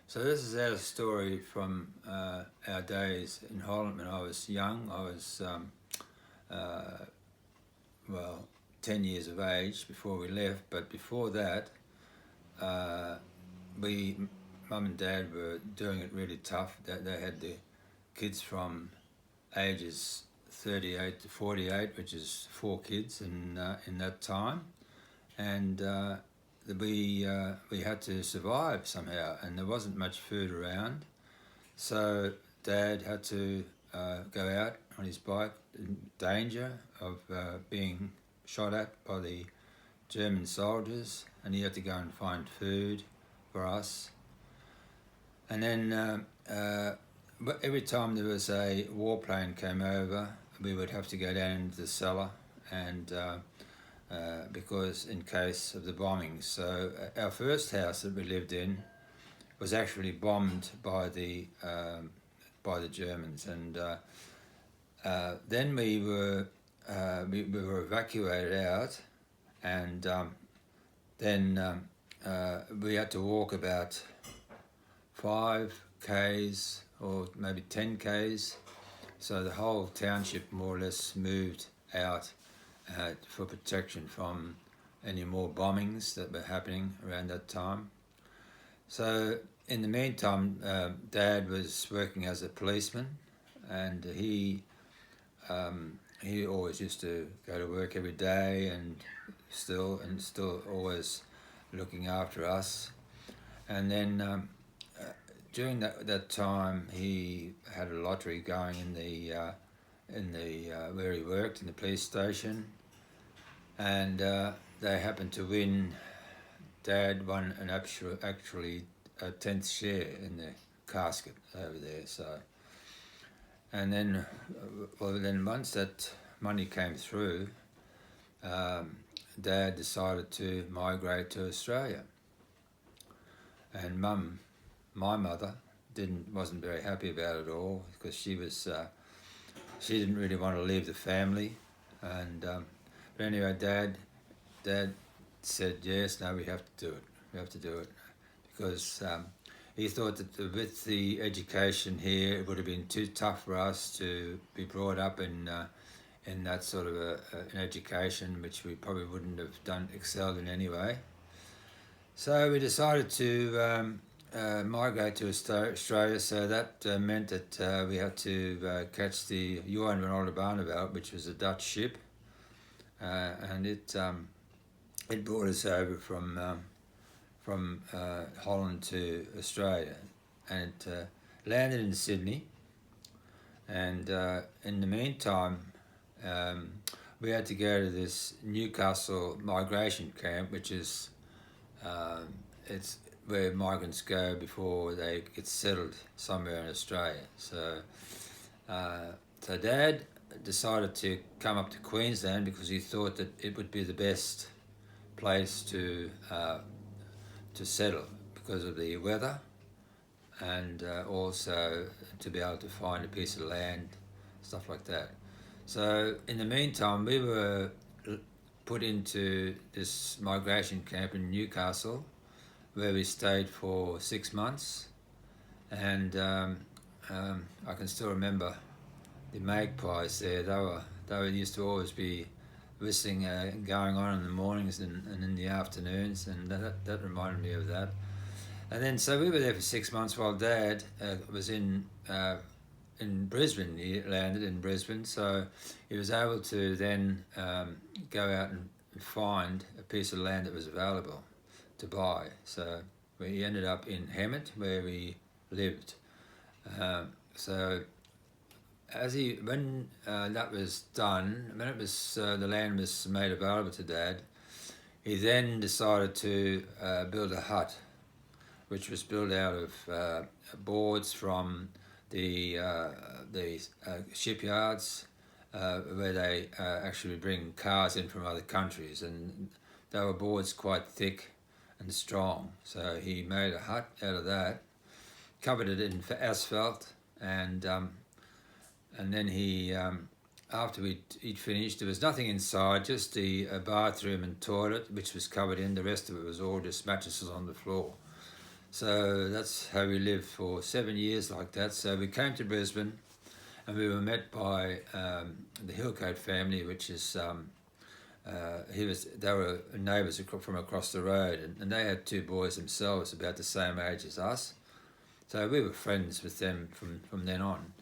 So this is our story from our days in Holland when I was young. I was, uh, well, 10 years of age before we left, but before that, uh, we, mum and dad were doing it really tough. They had the kids from ages 38 to 48, which is 4 kids in that time. And we had to survive somehow, and there wasn't much food around. So Dad had to go out on his bike in danger of being shot at by the German soldiers, and he had to go and find food for us. And then every time there was a warplane came over, we would have to go down into the cellar and because in case of the bombings. So our first house that we lived in was actually bombed by the Germans, and then we were evacuated out, and then we had to walk about 5 k's or maybe 10 k's. So the whole township more or less moved out for protection from any more bombings that were happening around that time. So in the meantime, Dad was working as a policeman, and he always used to go to work every day, and still always looking after us. And then during that time, he had a lottery going in the where he worked in the police station, and they happened to win. Dad won an actually a 10th share in the casket over there. So, and then, then once that money came through, Dad decided to migrate to Australia, and my mother, wasn't very happy about it all, because she didn't really want to leave the family, and but anyway, Dad said yes, no, we have to do it. We have to do it because he thought that with the education here, it would have been too tough for us to be brought up in that sort of an education, which we probably wouldn't have excelled in anyway. So we decided to migrate to Australia. So that meant that we had to catch the Johan van Oldenbarneveld, which was a Dutch ship, and it brought us over from Holland to Australia, and it landed in Sydney. And in the meantime, we had to go to this Newcastle migration camp, which is it's where migrants go before they get settled somewhere in Australia. So Dad decided to come up to Queensland because he thought that it would be the best place to settle because of the weather, and also to be able to find a piece of land, stuff like that. So in the meantime, we were put into this migration camp in Newcastle, where we stayed for 6 months, and I can still remember the magpies there. They used to always be whistling going on in the mornings and in the afternoons, and that reminded me of that. And then so we were there for 6 months while Dad was in Brisbane. He landed in Brisbane, so he was able to then go out and find a piece of land that was available to buy. So we ended up in Hemet, where we lived. So when that was done, when it was the land was made available to Dad, he then decided to build a hut, which was built out of boards from the shipyards, where they actually bring cars in from other countries, and they were boards quite thick and strong. So he made a hut out of that, covered it in asphalt, and then he, after he'd finished, there was nothing inside, just the bathroom and toilet, which was covered in. The rest of it was all just mattresses on the floor. So that's how we lived for 7 years like that. So we came to Brisbane, and we were met by the Hillcoat family, which is they were neighbours from across the road, and they had two boys themselves about the same age as us. So we were friends with them from then on.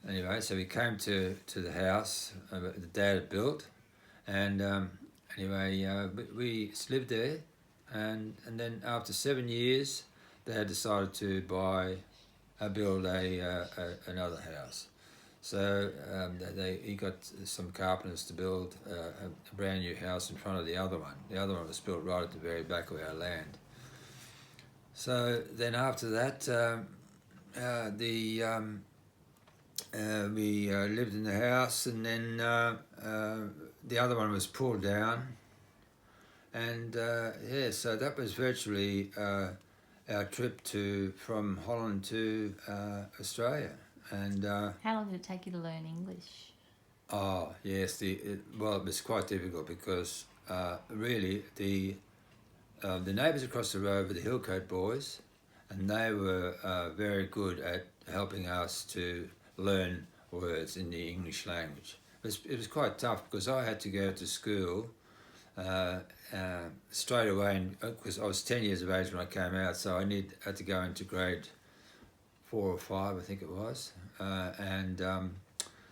Anyway, so we came to the house the dad had built, and we lived there, and then after 7 years, they had decided to build another house. So he got some carpenters to build a brand new house in front of the other one. The other one was built right at the very back of our land. So then after that, we lived in the house, and then the other one was pulled down. And so that was virtually our trip from Holland to Australia. And how long did it take you to learn English? Oh yes, it was quite difficult because really the neighbours across the road were the Hillcoat boys, and they were very good at helping us to learn words in the English language. It was quite tough because I had to go to school straight away, because I was 10 years of age when I came out, so I had to go into grade 4 or 5, I think it was,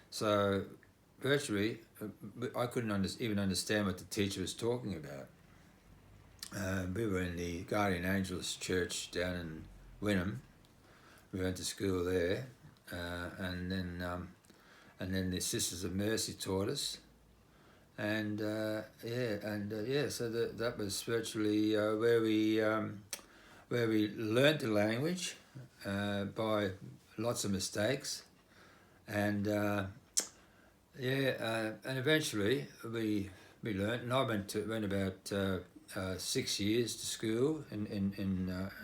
so virtually I couldn't even understand what the teacher was talking about. We were in the Guardian Angels Church down in Wynnum. We went to school there, and then the Sisters of Mercy taught us, and so that was virtually where we learnt the language by lots of mistakes, and and eventually we learnt. And I went about 6 years to school in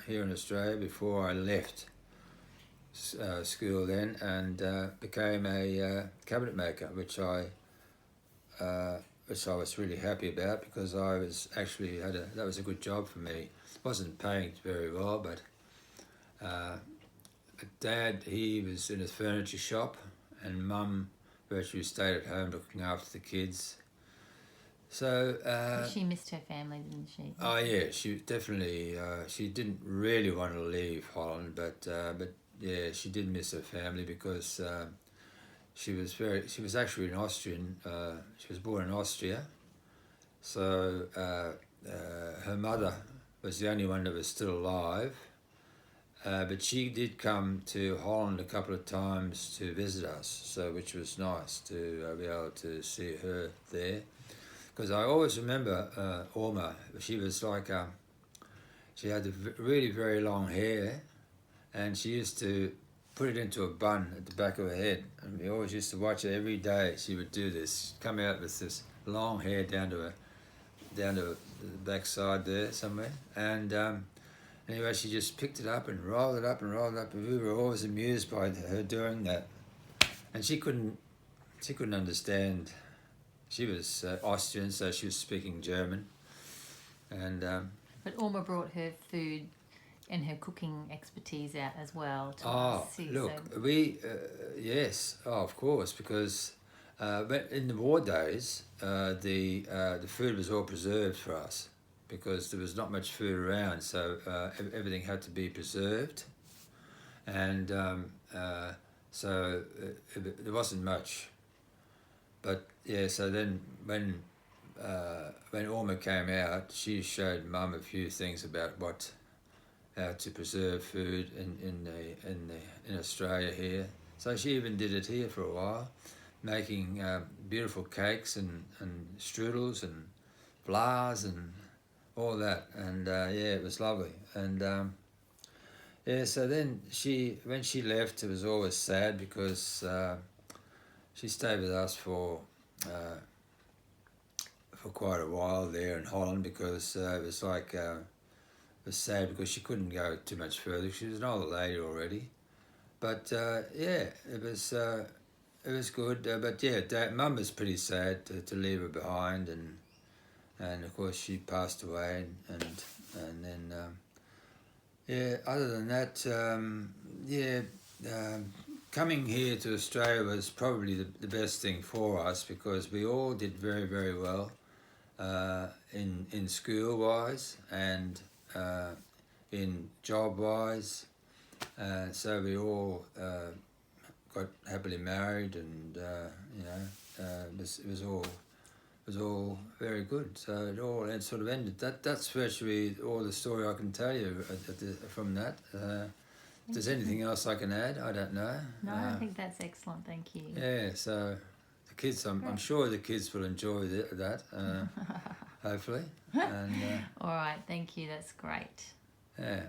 here in Australia before I left school then, and became a cabinet maker, which I was really happy about, because I was actually that was a good job for me. It wasn't paying very well, but Dad, he was in a furniture shop, and Mum virtually stayed at home looking after the kids. So she missed her family, didn't she? Oh yeah, she definitely. She didn't really want to leave Holland, but yeah, she did miss her family, because she was actually an Austrian. She was born in Austria, so her mother was the only one that was still alive. But she did come to Holland a couple of times to visit us, so which was nice to be able to see her there. Because I always remember Orma. She was like, she had really very long hair, and she used to put it into a bun at the back of her head. And we always used to watch her every day. She would do this, she'd come out with this long hair down to the backside there somewhere. And anyway, she just picked it up and rolled it up and rolled it up. And we were always amused by her doing that. And she couldn't understand. She was Austrian, so she was speaking German, and. But Orma brought her food and her cooking expertise out as well to us. Yes, of course, because in the war days, the food was all preserved for us, because there was not much food around, so everything had to be preserved, and so there wasn't much. But yeah, so then when Orma came out, she showed Mum a few things about how to preserve food in Australia here. So she even did it here for a while, making beautiful cakes and strudels and flowers and all that. And it was lovely. And so then when she left, it was always sad, because she stayed with us for quite a while there in Holland, because it was like it was sad because she couldn't go too much further. She was an older lady already, but it was good. But Mum was pretty sad to leave her behind, and, of course she passed away, and then Yeah, other than that, coming here to Australia was probably the best thing for us because we all did very, very well in school wise and in job wise. So we all got happily married, and it was all very good. So it sort of ended. That's virtually all the story I can tell you from that. If there's anything else I can add, I don't know. No, I think that's excellent. Thank you. Yeah, so the kids, I'm sure the kids will enjoy that, hopefully. And All right, thank you. That's great. yeah.